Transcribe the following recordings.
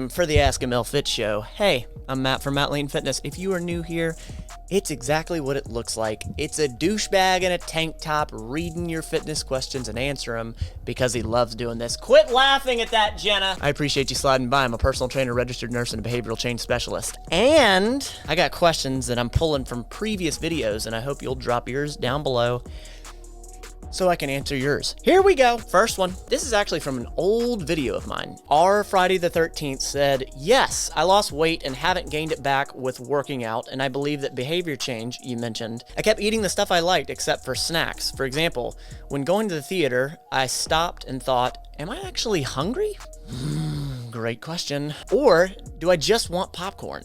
time for the Ask ML Fit Show. Hey, I'm Matt from Matt Lean Fitness. If you are new here, it's exactly what it looks like. It's a douchebag in a tank top reading your fitness questions and answer them because he loves doing this. Quit laughing at that, Jenna. I appreciate you sliding by. I'm a personal trainer, registered nurse, and a behavioral change specialist. And I got questions that I'm pulling from previous videos, and I hope you'll drop yours down below so I can answer yours. Here we go. First one. This is actually from an old video of mine. Our Friday the 13th said, yes, I lost weight and haven't gained it back with working out, and I believe that behavior change, you mentioned. I kept eating the stuff I liked except for snacks. For example, when going to the theater, I stopped and thought, am I actually hungry? Great question. Or do I just want popcorn?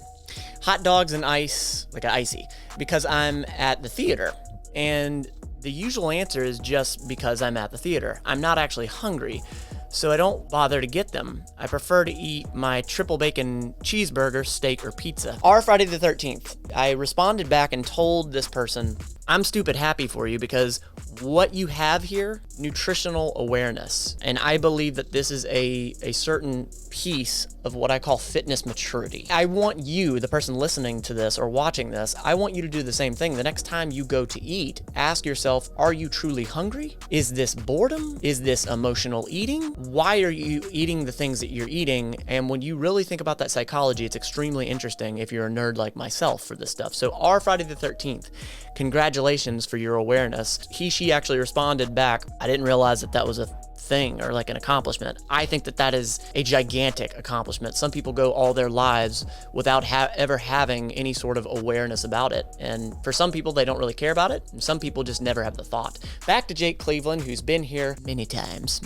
Hot dogs and ice, like an icy, because I'm at the theater. And the usual answer is just because I'm at the theater. I'm not actually hungry, so I don't bother to get them. I prefer to eat my triple bacon cheeseburger, steak, or pizza. Our Friday the 13th, I responded back and told this person, I'm stupid happy for you because what you have here, nutritional awareness. And I believe that this is a certain piece of what I call fitness maturity. I want you, the person listening to this or watching this, I want you to do the same thing. The next time you go to eat, ask yourself, are you truly hungry? Is this boredom? Is this emotional eating? Why are you eating the things that you're eating? And when you really think about that psychology, it's extremely interesting if you're a nerd like myself for this stuff. So our Friday the 13th, congratulations for your awareness. She actually responded back, I didn't realize that that was a thing or like an accomplishment. I think that that is a gigantic accomplishment. Some people go all their lives without ever having any sort of awareness about it. And for some people, they don't really care about it. And some people just never have the thought. Back to Jake Cleveland, who's been here many times.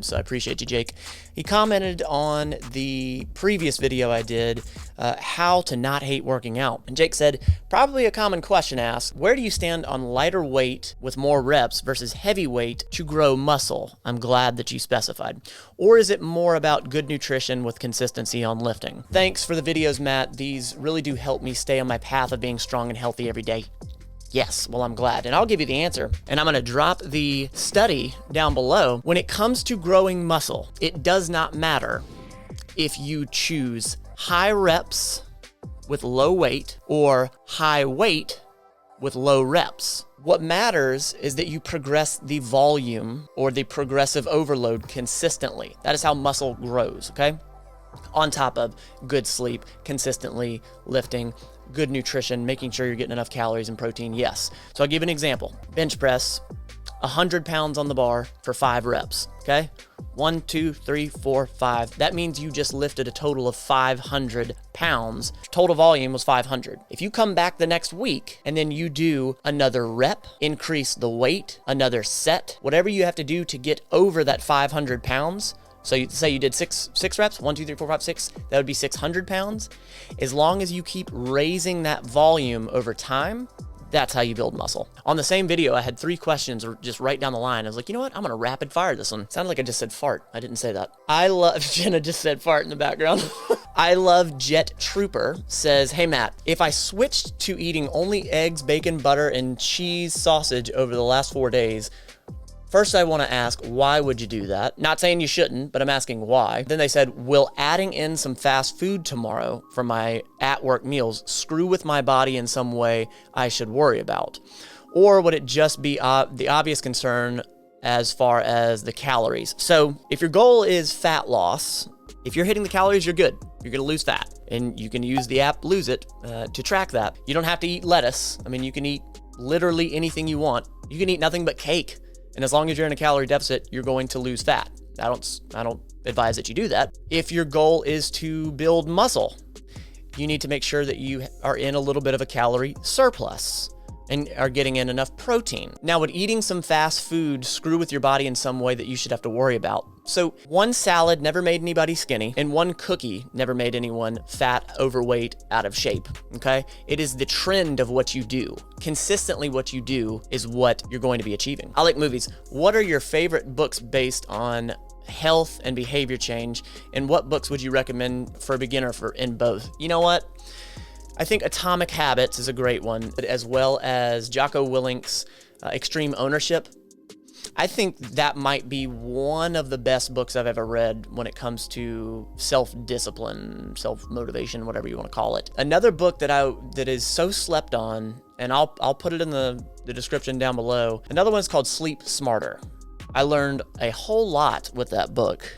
So I appreciate you, Jake. He commented on the previous video I did, how to not hate working out. And Jake said, probably a common question asked, where do you stand on lighter weight with more reps versus heavy weight to grow muscle? I'm glad that you specified. Or is it more about good nutrition with consistency on lifting? Thanks for the videos, Matt. These really do help me stay on my path of being strong and healthy every day. Yes, well, I'm glad. And I'll give you the answer. And I'm going to drop the study down below. When it comes to growing muscle, it does not matter if you choose high reps with low weight or high weight with low reps. What matters is that you progress the volume or the progressive overload consistently. That is how muscle grows, okay? On top of good sleep, consistently lifting, good nutrition, making sure you're getting enough calories and protein, yes. So I'll give an example. Bench press, 100 pounds on the bar for 5 reps, okay? 1, 2, 3, 4, 5. That means you just lifted a total of 500 pounds. Total volume was 500. If you come back the next week and then you do another rep, increase the weight, another set, whatever you have to do to get over that 500 pounds, so you say you did six reps, 1, 2, 3, 4, 5, 6, that would be 600 pounds. As long as you keep raising that volume over time, that's how you build muscle. On the same video, I had 3 questions just right down the line. I was like, you know what? I'm going to rapid fire this one. Sounded like I just said fart. I didn't say that. Jenna just said fart in the background. I love Jet Trooper says, hey Matt, if I switched to eating only eggs, bacon, butter, and cheese sausage over the last 4 days, first, I want to ask, why would you do that? Not saying you shouldn't, but I'm asking why. Then they said, will adding in some fast food tomorrow for my at-work meals screw with my body in some way I should worry about? Or would it just be the obvious concern as far as the calories? So if your goal is fat loss, if you're hitting the calories, you're good. You're going to lose fat. And you can use the app Lose It to track that. You don't have to eat lettuce. I mean, you can eat literally anything you want. You can eat nothing but cake. And as long as you're in a calorie deficit, you're going to lose fat. I don't advise that you do that. If your goal is to build muscle, you need to make sure that you are in a little bit of a calorie surplus and are getting in enough protein. Now, would eating some fast food screw with your body in some way that you should have to worry about? So one salad never made anybody skinny, and one cookie never made anyone fat, overweight, out of shape, okay? It is the trend of what you do. Consistently what you do is what you're going to be achieving. I like movies. What are your favorite books based on health and behavior change, and what books would you recommend for a beginner in both? You know what? I think Atomic Habits is a great one, as well as Jocko Willink's Extreme Ownership. I think that might be one of the best books I've ever read when it comes to self-discipline, self-motivation, whatever you want to call it. Another book that is so slept on, and I'll put it in the description down below. Another one is called Sleep Smarter. I learned a whole lot with that book.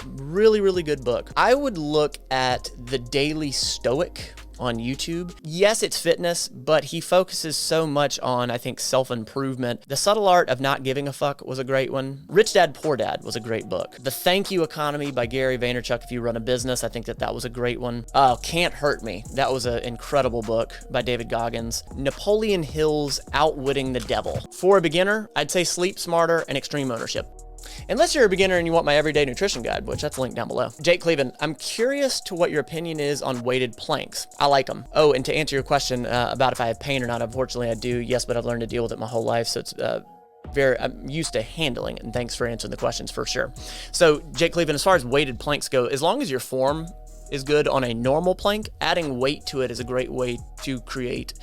Really, really good book. I would look at The Daily Stoic on YouTube. Yes, it's fitness, but he focuses so much on, I think, self-improvement. The Subtle Art of Not Giving a Fuck was a great one. Rich Dad, Poor Dad was a great book. The Thank You Economy by Gary Vaynerchuk, if you run a business, I think that was a great one. Can't Hurt Me. That was an incredible book by David Goggins. Napoleon Hill's Outwitting the Devil. For a beginner, I'd say Sleep Smarter and Extreme Ownership. Unless you're a beginner and you want my everyday nutrition guide, which that's linked down below. Jake Cleveland, I'm curious to what your opinion is on weighted planks. I like them. Oh, and to answer your question about if I have pain or not, unfortunately I do. Yes, but I've learned to deal with it my whole life, so it's I'm used to handling it, and thanks for answering the questions for sure. So Jake Cleveland, as far as weighted planks go, as long as your form is good on a normal plank, adding weight to it is a great way to create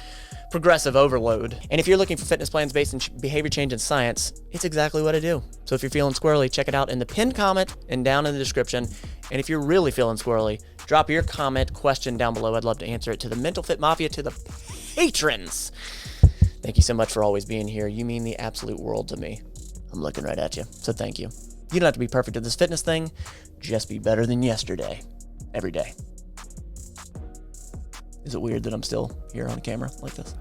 progressive overload. And if you're looking for fitness plans based in behavior change and science, it's exactly what I do. So if you're feeling squirrely, check it out in the pinned comment and down in the description. And if you're really feeling squirrely, drop your comment question down below. I'd love to answer it. To the Mental Fit Mafia, to the patrons, thank you so much for always being here. You mean the absolute world to me. I'm looking right at you, so thank you. You don't have to be perfect at this fitness thing. Just be better than yesterday, every day. Is it weird that I'm still here on camera like this?